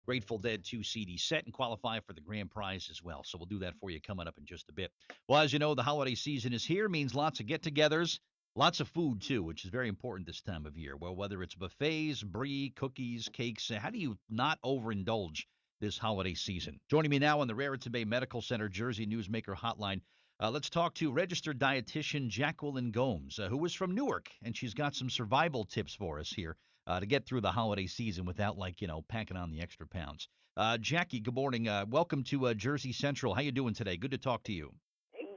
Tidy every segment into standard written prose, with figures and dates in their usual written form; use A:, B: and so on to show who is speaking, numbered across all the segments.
A: Grateful Dead 2 CD set and qualify for the grand prize as well. So we'll do that for you coming up in just a bit. Well, as you know, the holiday season is here, means lots of get togethers, lots of food too, which is very important this time of year. Well, whether it's buffets, brie, cookies, cakes, how do you not overindulge this holiday season? Joining me now on the Raritan Bay Medical Center Jersey Newsmaker Hotline, let's talk to registered dietitian Jacqueline Gomes, who is from Newark, and she's got some survival tips for us here to get through the holiday season without, like, packing on the extra pounds. Jackie, good morning. Welcome to Jersey Central. How you doing today? Good to talk to you.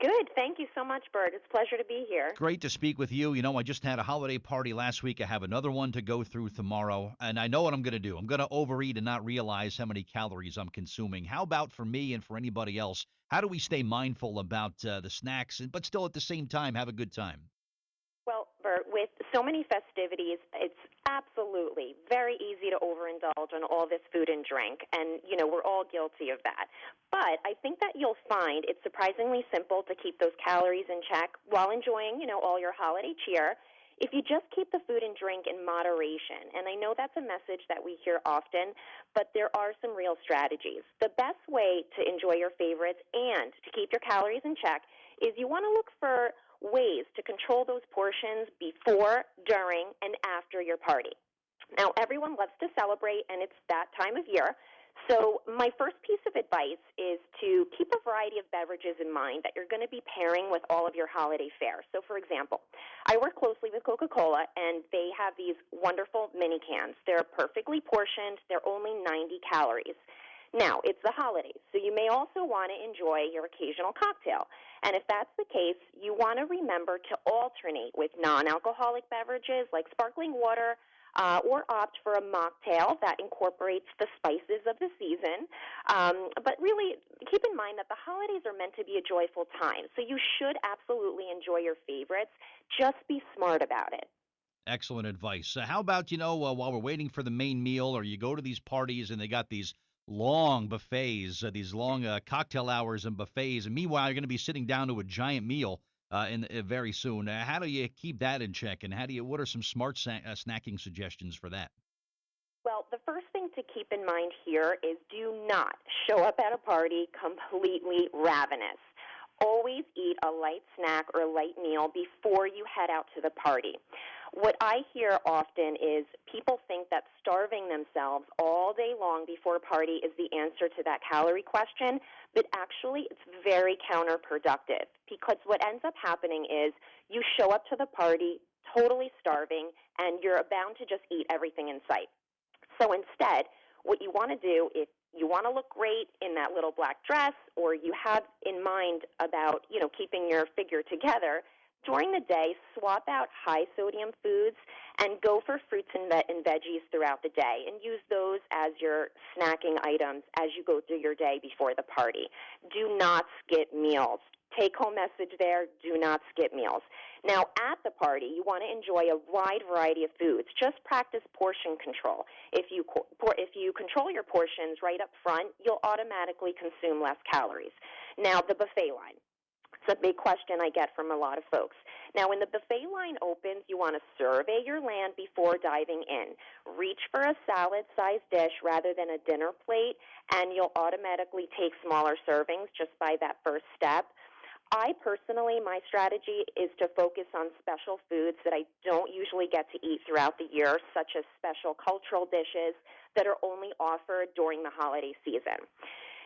B: Good. Thank you so much, Bert. It's a pleasure to be here.
A: Great to speak with you. I just had a holiday party last week. I have another one to go through tomorrow, and I know what I'm going to do. I'm going to overeat and not realize how many calories I'm consuming. How about for me and for anybody else? How do we stay mindful about the snacks, but still at the same time have a good time?
B: Well, Bert, with so many festivities, it's absolutely very easy to overindulge on all this food and drink, and, we're all guilty of that. But I think that you'll find it's surprisingly simple to keep those calories in check while enjoying, all your holiday cheer if you just keep the food and drink in moderation. And I know that's a message that we hear often, but there are some real strategies. The best way to enjoy your favorites and to keep your calories in check is you want to look for ways to control those portions before, during, and after your party. Now, everyone loves to celebrate, and it's that time of year. So my first piece of advice is to keep a variety of beverages in mind that you're going to be pairing with all of your holiday fare. So, for example, I work closely with Coca-Cola, and they have these wonderful mini cans. They're perfectly portioned. They're only 90 calories. Now, it's the holidays, so you may also want to enjoy your occasional cocktail. And if that's the case, you want to remember to alternate with non-alcoholic beverages like sparkling water, or opt for a mocktail that incorporates the spices of the season. But really, keep in mind that the holidays are meant to be a joyful time, so you should absolutely enjoy your favorites. Just be smart about it.
A: Excellent advice. How about, while we're waiting for the main meal, or you go to these parties and they got these long buffets, these long cocktail hours and buffets, and meanwhile you're going to be sitting down to a giant meal very soon. How do you keep that in check, and what are some smart snacking suggestions for that?
B: Well, the first thing to keep in mind here is do not show up at a party completely ravenous. Always eat a light snack or light meal before you head out to the party. What I hear often is people think that starving themselves all day long before a party is the answer to that calorie question, but actually it's very counterproductive, because what ends up happening is you show up to the party totally starving and you're bound to just eat everything in sight. So instead, what you want to do, if you want to look great in that little black dress, or you have in mind about, keeping your figure together, during the day, swap out high sodium foods and go for fruits and veggies throughout the day, and use those as your snacking items as you go through your day before the party. Do not skip meals. Take home message there, do not skip meals. Now, at the party, you want to enjoy a wide variety of foods. Just practice portion control. If you control your portions right up front, you'll automatically consume less calories. Now, the buffet line. It's a big question I get from a lot of folks. Now, when the buffet line opens, you want to survey your land before diving in. Reach for a salad-sized dish rather than a dinner plate, and you'll automatically take smaller servings just by that first step. I personally, my strategy is to focus on special foods that I don't usually get to eat throughout the year, such as special cultural dishes that are only offered during the holiday season.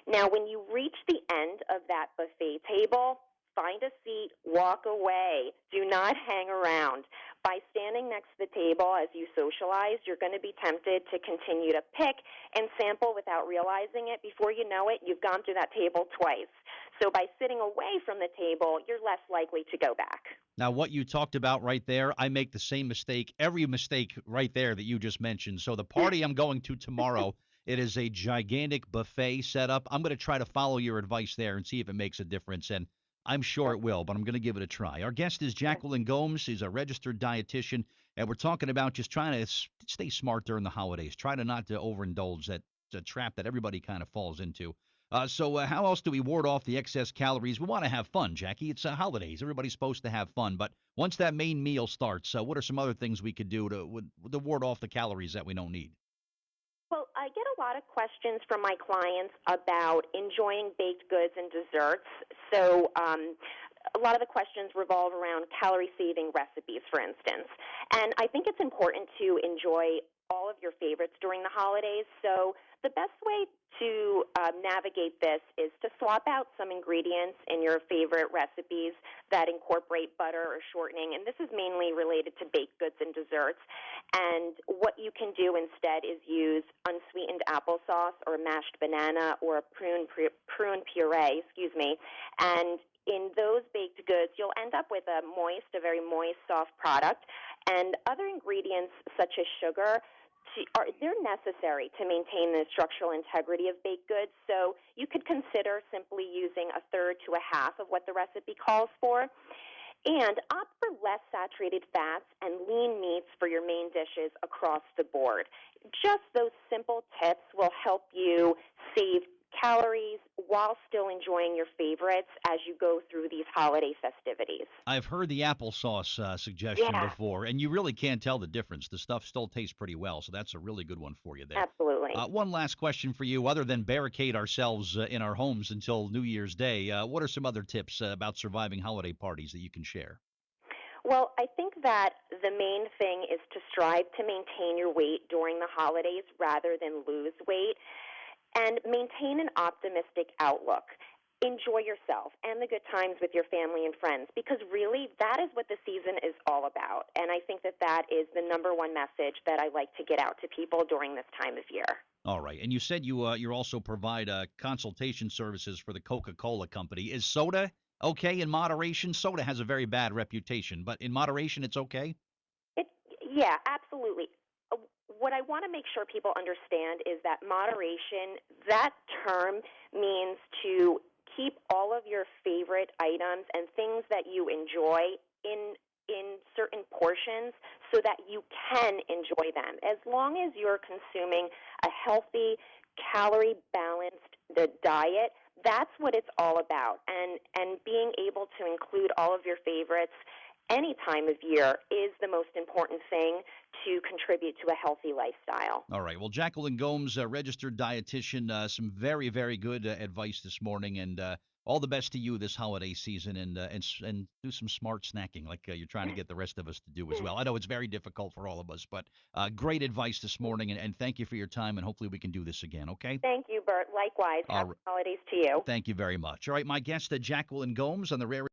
B: Now, when you reach the end of that buffet table, find a seat, walk away. Do not hang around. By standing next to the table as you socialize, you're going to be tempted to continue to pick and sample without realizing it. Before you know it, you've gone through that table twice. So by sitting away from the table, you're less likely to go back.
A: Now, what you talked about right there, I make the same mistake, every mistake right there that you just mentioned. So the party I'm going to tomorrow, it is a gigantic buffet setup. I'm going to try to follow your advice there and see if it makes a difference. And I'm sure it will, but I'm going to give it a try. Our guest is Jacqueline Gomes. She's a registered dietitian, and we're talking about just trying to stay smart during the holidays. Try to not to overindulge. That's a trap that everybody kind of falls into. So how else do we ward off the excess calories? We want to have fun, Jackie. It's holidays. Everybody's supposed to have fun. But once that main meal starts, what are some other things we could do to ward off the calories that we don't need?
B: Well, I get a lot of questions from my clients about enjoying baked goods and desserts. So, a lot of the questions revolve around calorie saving recipes, for instance. And I think it's important to enjoy all of your favorites during the holidays. So, the best way to navigate this is to swap out some ingredients in your favorite recipes that incorporate butter or shortening. And this is mainly related to baked goods and desserts. And what you can do instead is use unsweetened applesauce or mashed banana or a prune puree, and in those baked goods, you'll end up with a very moist, soft product. And other ingredients such as sugar, they're necessary to maintain the structural integrity of baked goods. So you could consider simply using a third to a half of what the recipe calls for. And opt for less saturated fats and lean meats for your main dishes across the board. Just those simple tips will help you save calories while still enjoying your favorites as you go through these holiday festivities.
A: I've heard the applesauce suggestion
B: Yeah,
A: before, and you really can't tell the difference. The stuff still tastes pretty well, so that's a really good one for you there.
B: absolutely.
A: One last question for you. Other than barricade ourselves in our homes until New Year's Day, what are some other tips about surviving holiday parties that you can share?
B: Well, I think that the main thing is to strive to maintain your weight during the holidays rather than lose weight, and maintain an optimistic outlook. Enjoy yourself and the good times with your family and friends, because really that is what the season is all about. And I think that that is the number one message that I like to get out to people during this time of year.
A: All right, and you said you also provide consultation services for the Coca-Cola company. Is soda okay in moderation? Soda has a very bad reputation, but in moderation, it's okay.
B: It, yeah, absolutely. What I want to make sure people understand is that moderation, that term means to keep all of your favorite items and things that you enjoy in certain portions so that you can enjoy them. As long as you're consuming a healthy, calorie balanced diet, that's what it's all about. And being able to include all of your favorites any time of year is the most important thing to contribute to a healthy lifestyle.
A: All right. Well, Jacqueline Gomes, registered dietitian, some very, very good advice this morning, and all the best to you this holiday season, and do some smart snacking like you're trying to get the rest of us to do as well. I know it's very difficult for all of us, but great advice this morning, and thank you for your time, and hopefully we can do this again. Okay.
B: Thank you, Bert. Likewise.
A: All
B: Happy
A: right.
B: holidays to you.
A: Thank you very much. All right, my guest, Jacqueline Gomes on the Rare